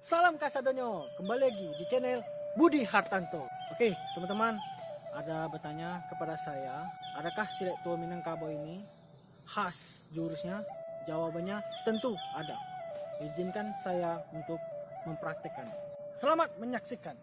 Salam Kasadonyo, kembali lagi di channel Budi Hartanto. Oke teman-teman, ada bertanya kepada saya, adakah silet tua Minangkabau ini khas jurusnya? Jawabannya tentu ada. Izinkan saya untuk mempraktekkan. Selamat menyaksikan.